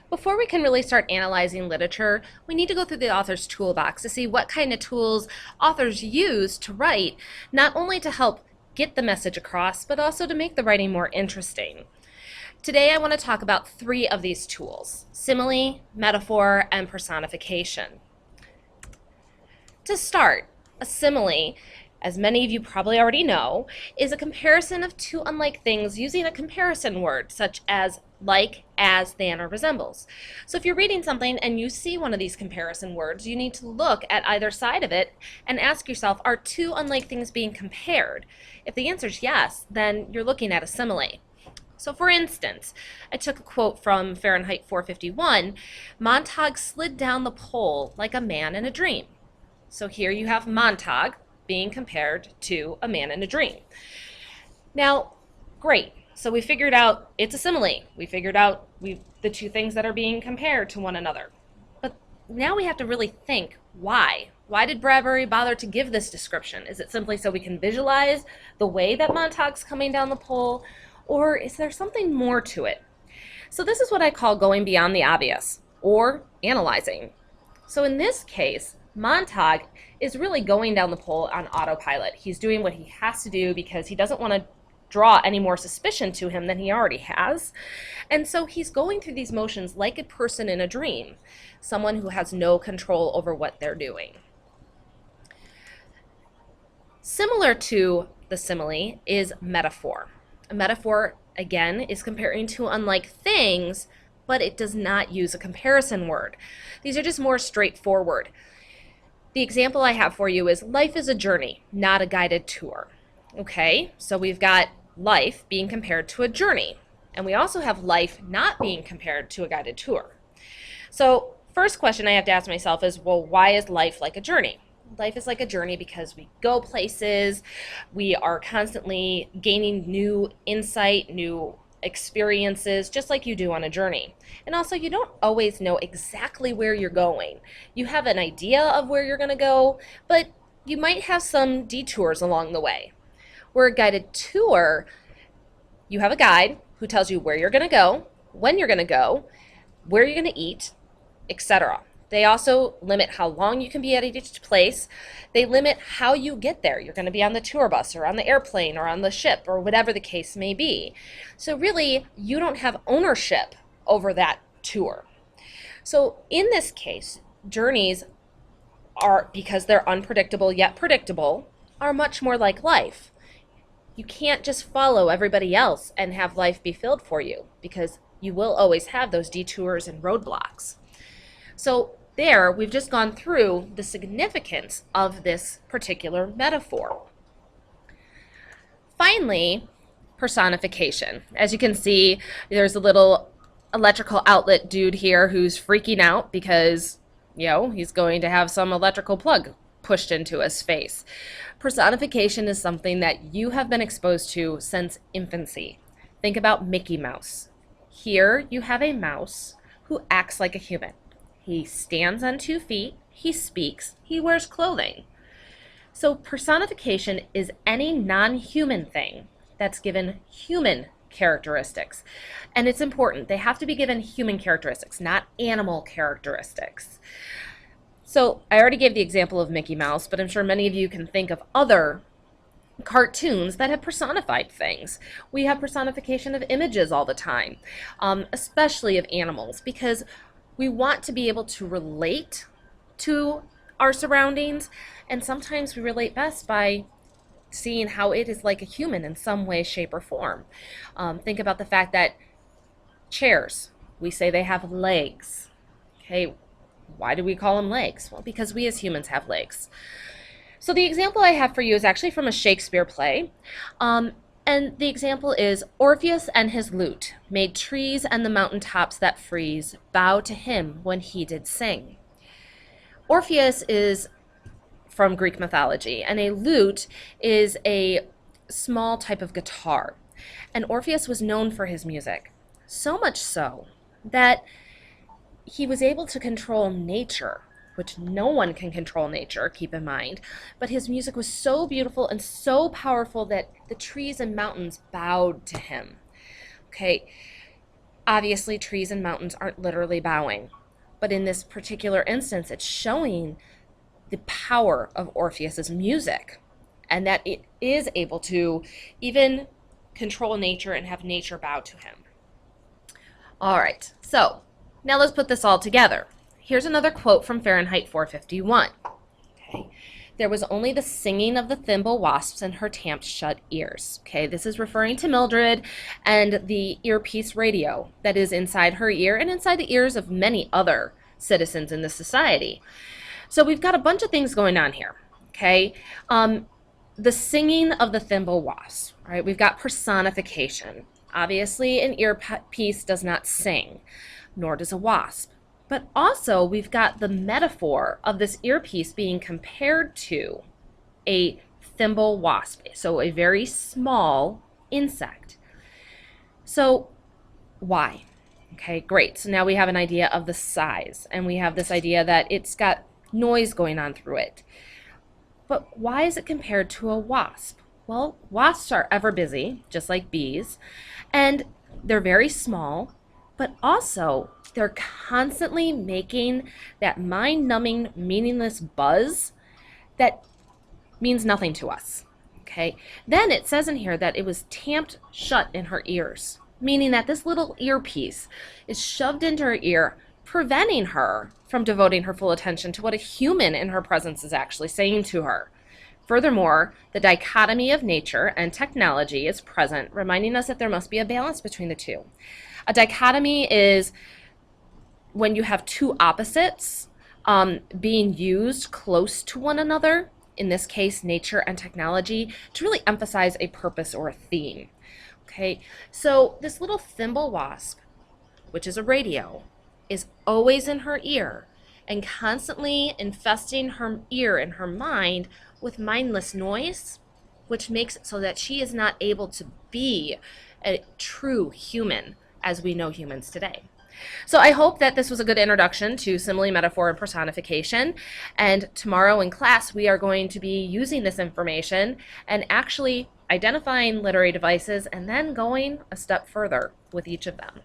Before we can really start analyzing literature, we need to go through the author's toolbox to see what kind of tools authors use to write, not only to help get the message across, but also to make the writing more interesting. Today I want to talk about 3 of these tools: simile, metaphor, and personification. To start, a simile, as many of you probably already know, is a comparison of 2 unlike things using a comparison word such as like, as, than, or resembles. So if you're reading something and you see one of these comparison words, you need to look at either side of it and ask yourself, are 2 unlike things being compared? If the answer is yes, then you're looking at a simile. So for instance, I took a quote from Fahrenheit 451, Montag slid down the pole like a man in a dream. So here you have Montag being compared to a man in a dream. Now, great. So we figured out it's a simile. We figured out the 2 things that are being compared to one another. But now we have to really think, why? Why did Bradbury bother to give this description? Is it simply so we can visualize the way that Montag's coming down the pole? Or is there something more to it? So this is what I call going beyond the obvious, or analyzing. So in this case, Montag is really going down the pole on autopilot. He's doing what he has to do because he doesn't want to draw any more suspicion to him than he already has. And so he's going through these motions like a person in a dream, someone who has no control over what they're doing. Similar to the simile is metaphor. A metaphor, again, is comparing 2 unlike things, but it does not use a comparison word. These are just more straightforward. The example I have for you is life is a journey, not a guided tour. Okay, so we've got life being compared to a journey, and we also have life not being compared to a guided tour. So first question I have to ask myself is, well, why is life like a journey? Life is like a journey because we go places, we are constantly gaining new insight, new experiences, just like you do on a journey. And also, you don't always know exactly where you're going. You have an idea of where you're going to go, but you might have some detours along the way. Where a guided tour, you have a guide who tells you where you're going to go, when you're going to go, where you're going to eat, etc. They also limit how long you can be at each place. They limit how you get there. You're going to be on the tour bus or on the airplane or on the ship or whatever the case may be. So really, you don't have ownership over that tour. So in this case, journeys are, because they're unpredictable yet predictable, are much more like life. You can't just follow everybody else and have life be filled for you, because you will always have those detours and roadblocks. So there, we've just gone through the significance of this particular metaphor. Finally, personification. As you can see, there's a little electrical outlet dude here who's freaking out because, he's going to have some electrical plug pushed into his face. Personification is something that you have been exposed to since infancy. Think about Mickey Mouse. Here you have a mouse who acts like a human. He stands on 2 feet, he speaks, he wears clothing. So personification is any non-human thing that's given human characteristics. And it's important, they have to be given human characteristics, not animal characteristics. So I already gave the example of Mickey Mouse, but I'm sure many of you can think of other cartoons that have personified things. We have personification of images all the time, especially of animals, because we want to be able to relate to our surroundings, and sometimes we relate best by seeing how it is like a human in some way, shape, or form. Think about the fact that chairs, we say they have legs. Okay, why do we call them legs? Well, because we as humans have legs. So the example I have for you is actually from a Shakespeare play. And the example is, Orpheus and his lute made trees and the mountain tops that freeze bow to him when he did sing. Orpheus is from Greek mythology, and a lute is a small type of guitar. And Orpheus was known for his music, so much so that he was able to control nature, which no one can control nature, keep in mind, but his music was so beautiful and so powerful that the trees and mountains bowed to him. Okay, Obviously, trees and mountains aren't literally bowing, but in this particular instance, it's showing the power of Orpheus's music and that it is able to even control nature and have nature bow to him. All right, so now let's put this all together. Here's another quote from Fahrenheit 451. Okay. There was only the singing of the thimble wasps in her tamped shut ears. Okay, this is referring to Mildred and the earpiece radio that is inside her ear and inside the ears of many other citizens in the society. So we've got a bunch of things going on here. Okay, the singing of the thimble wasps. All right, we've got personification. Obviously, an earpiece does not sing, nor does a wasp. But also, we've got the metaphor of this earpiece being compared to a thimble wasp, so a very small insect. So, why? Okay, great. So now we have an idea of the size, and we have this idea that it's got noise going on through it. But why is it compared to a wasp? Well, wasps are ever busy, just like bees, and they're very small, but also they're constantly making that mind-numbing, meaningless buzz that means nothing to us. Okay. Then it says in here that it was tamped shut in her ears, meaning that this little earpiece is shoved into her ear, preventing her from devoting her full attention to what a human in her presence is actually saying to her. Furthermore, the dichotomy of nature and technology is present, reminding us that there must be a balance between the two. A dichotomy is when you have two opposites being used close to one another, in this case, nature and technology, to really emphasize a purpose or a theme. Okay, so this little thimble wasp, which is a radio, is always in her ear and constantly infesting her ear and her mind with mindless noise, which makes it so that she is not able to be a true human as we know humans today. So I hope that this was a good introduction to simile, metaphor, and personification. And tomorrow in class, we are going to be using this information and actually identifying literary devices and then going a step further with each of them.